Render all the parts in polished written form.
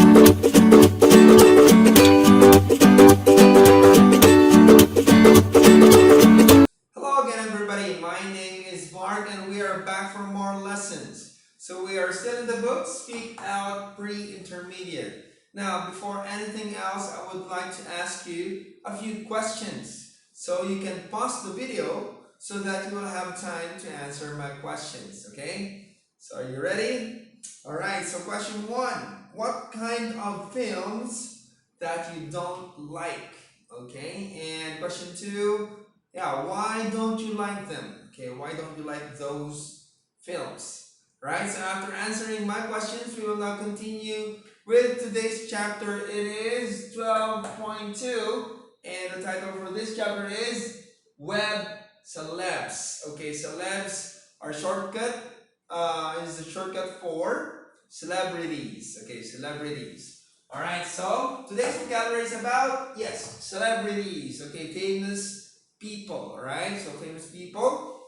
Hello again, everybody. My name is Mark, and we are back for more lessons. So we are still in the book Speakout Pre-Intermediate. Now, before anything else, I would like to ask you a few questions. So you can pause the video so that you will have time to answer my questions, okay? So are you ready? Alright, so question 1. What kind of films that you don't like? Okay, and question 2. Yeah, why don't you like them? Okay, why don't you like those films? Right, so after answering my questions, we will now continue with today's chapter. It is 12.2, and the title for this chapter is Web Celebs. Okay, celebs are shortcut, is the shortcut for celebrities. Okay, celebrities. Alright, so today's vocabulary is about, yes, celebrities. Okay, famous people. Alright, so famous people.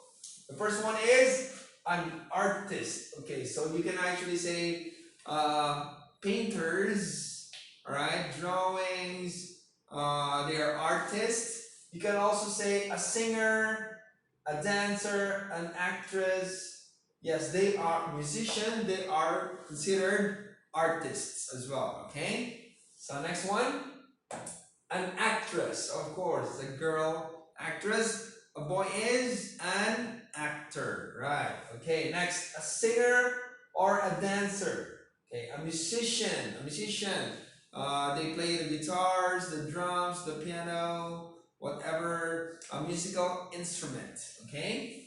The first one is an artist. Okay, so you can actually say painters, alright, drawings, they are artists. You can also say a singer, a dancer, an actress. Yes, they are musician, they are considered artists as well. Okay, so next one, an actress. Of course, a girl actress. A boy is an actor, right? Okay, next, a singer or a dancer. Okay, a musician. They play the guitars, the drums, the piano, whatever, a musical instrument. Okay.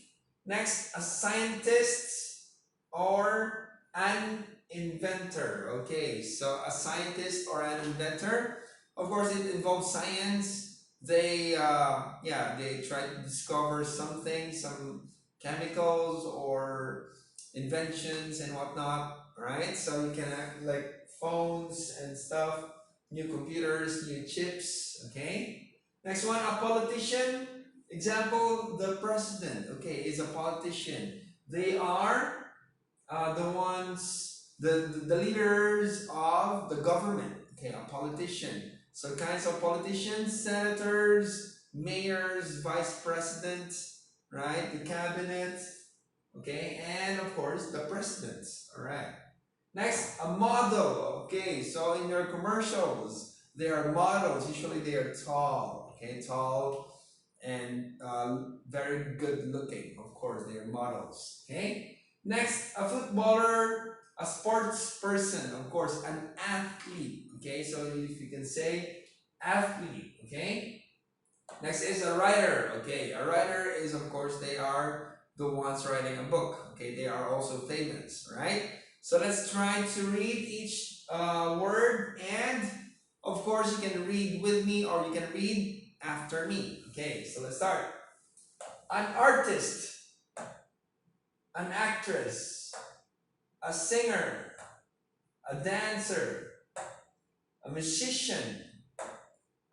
Next, a scientist or an inventor. Okay, so a scientist or an inventor. Of course, it involves science. They they try to discover something, some chemicals or inventions and whatnot, right? So you can act like phones and stuff, new computers, new chips. Okay. Next one, a politician. Example, the president. Okay, is a politician. They are the ones, the leaders of the government. Okay, a politician. So kinds of politicians: senators, mayors, vice presidents, right? The cabinet, okay, and of course the presidents. All right. Next, a model. Okay, so in your commercials, they are models. Usually they are tall. Okay, tall and very good looking. Of course, they are models. Okay. Next, a footballer, a sports person, of course, an athlete. Okay, so if you can say athlete. Okay. Next is a writer. Okay, a writer is, of course, they are the ones writing a book. Okay, they are also famous, right? So let's try to read each word, and of course you can read with me or you can read after me. Okay, so let's start. An artist, an actress, a singer, a dancer, a musician,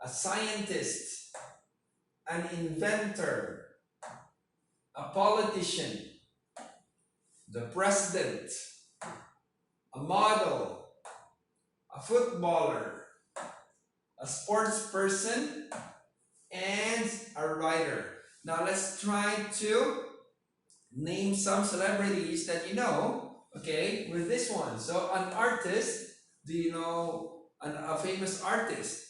a scientist, an inventor, a politician, the president, a model, a footballer, a sports person, and a writer. Now let's try to name some celebrities that you know, okay, with this one. So an artist, do you know a famous artist?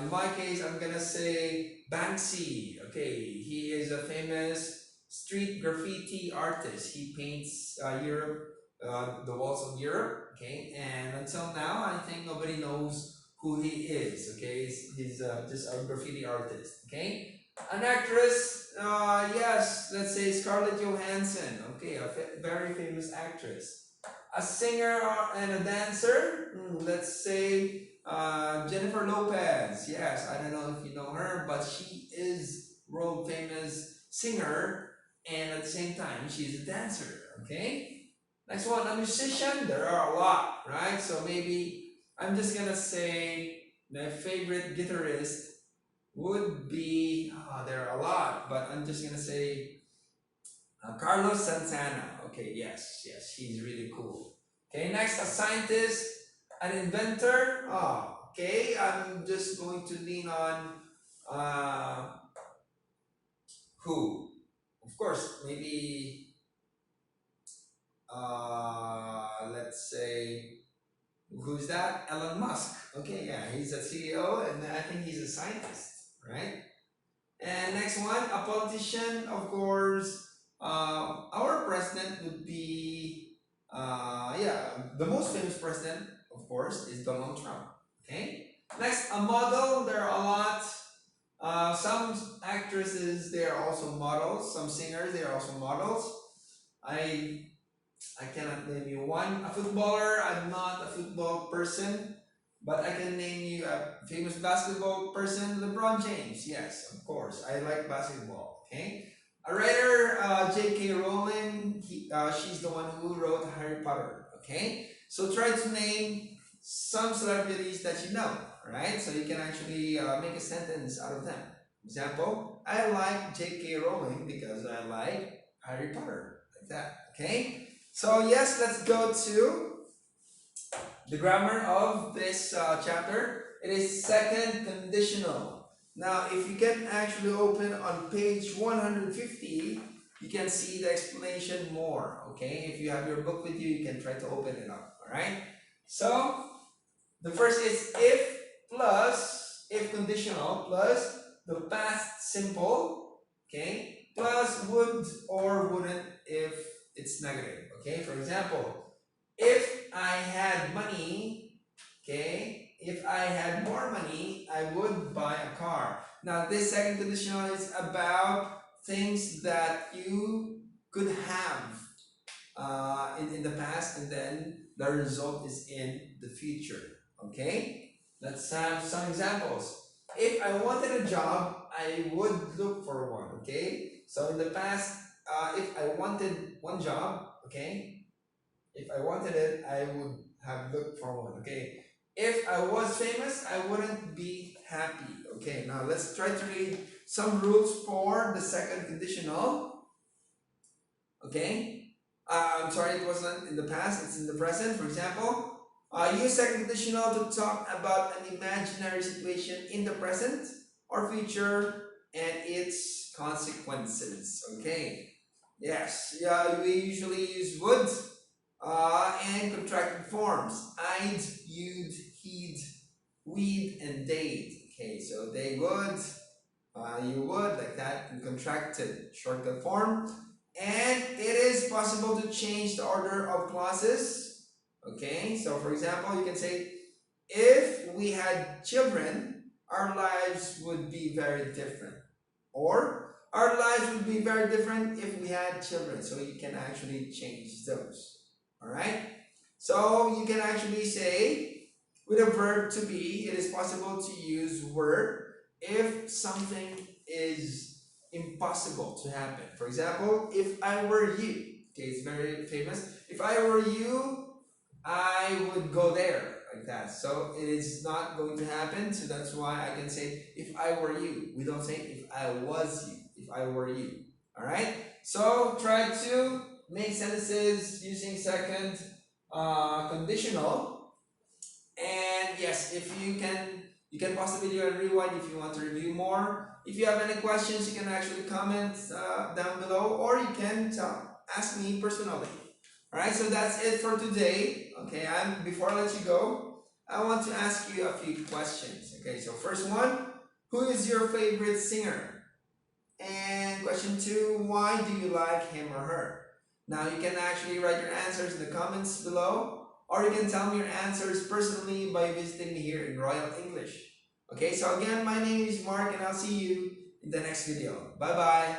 In my case, I'm gonna say Banksy. Okay, he is a famous street graffiti artist. He paints Europe, the walls of Europe. Okay, and until now, I think nobody knows who he is. Okay, he's just a graffiti artist. Okay. An actress, yes, let's say Scarlett Johansson. Okay, a very famous actress. A singer and a dancer, let's say Jennifer Lopez. Yes, I don't know if you know her, but she is world famous singer, and at the same time she's a dancer. Okay. Next one, a musician. There are a lot, right? So maybe I'm just gonna say my favorite guitarist would be, there are a lot, but I'm just gonna say Carlos Santana. Okay, yes, he's really cool. Okay, next, a scientist, An inventor? Oh, okay. I'm just going to lean on who? Of course, maybe let's say, who's that? Elon Musk. Okay, yeah, he's a CEO and I think he's a scientist, right? And next one, a politician, of course. Our president would be, yeah, the most famous president, of course, is Donald Trump. Okay. Next, a model. There are a lot. Some actresses, they are also models. Some singers, they are also models. I cannot name you one. A footballer, I'm not a football person, but I can name you a famous basketball person, LeBron James. Yes, of course, I like basketball. Okay. A writer, J.K. Rowling, she's the one who wrote Harry Potter. Okay. So try to name some celebrities that you know. Alright, so you can actually make a sentence out of them. Example, I like J.K. Rowling because I like Harry Potter. Like that. Okay. So yes, let's go to the grammar of this chapter. It is second conditional. Now, if you can actually open on page 150, you can see the explanation more. Okay, if you have your book with you, you can try to open it up. All right. So the first is if plus if conditional plus the past simple. Okay, plus would or wouldn't if it's negative. Okay, for example, if I had money, okay, if I had more money, I would buy a car. Now, this second conditional is about things that you could have in the past, and then the result is in the future. Okay, let's have some examples. If I wanted a job, I would look for one. Okay, so in the past, if I wanted one job, okay, if I wanted it, I would have looked for one. Okay, if I was famous, I wouldn't be happy. Okay, now let's try to read some rules for the second conditional. Okay, I'm sorry, it wasn't in the past, it's in the present. For example, use second conditional to talk about an imaginary situation in the present or future and its consequences. Okay, yes, yeah, we usually use would and contracted forms. I'd, you'd, he'd, we'd, and they'd. Okay, so they would, you would, like that, in contracted shortcut form. And it is possible to change the order of clauses. Okay, so for example, you can say, if we had children, our lives would be very different. Or, our lives would be very different if we had children. So you can actually change those. Alright? So you can actually say, with a verb to be, it is possible to use were if something is impossible to happen. For example, if I were you, okay, it's very famous. If I were you, I would go there, like that. So it is not going to happen, so that's why I can say if I were you. We don't say if I was you, if I were you. Alright? So try to make sentences using second conditional. And yes, if you can pause the video and rewind if you want to review more. If you have any questions, you can actually comment down below, or you can ask me personally. Alright, so that's it for today. Okay, before I let you go, I want to ask you a few questions. Okay, so first one, who is your favorite singer? And question two, why do you like him or her? Now you can actually write your answers in the comments below, or you can tell me your answers personally by visiting me here in Royal English. Okay, so again, my name is Mark and I'll see you in the next video. Bye bye.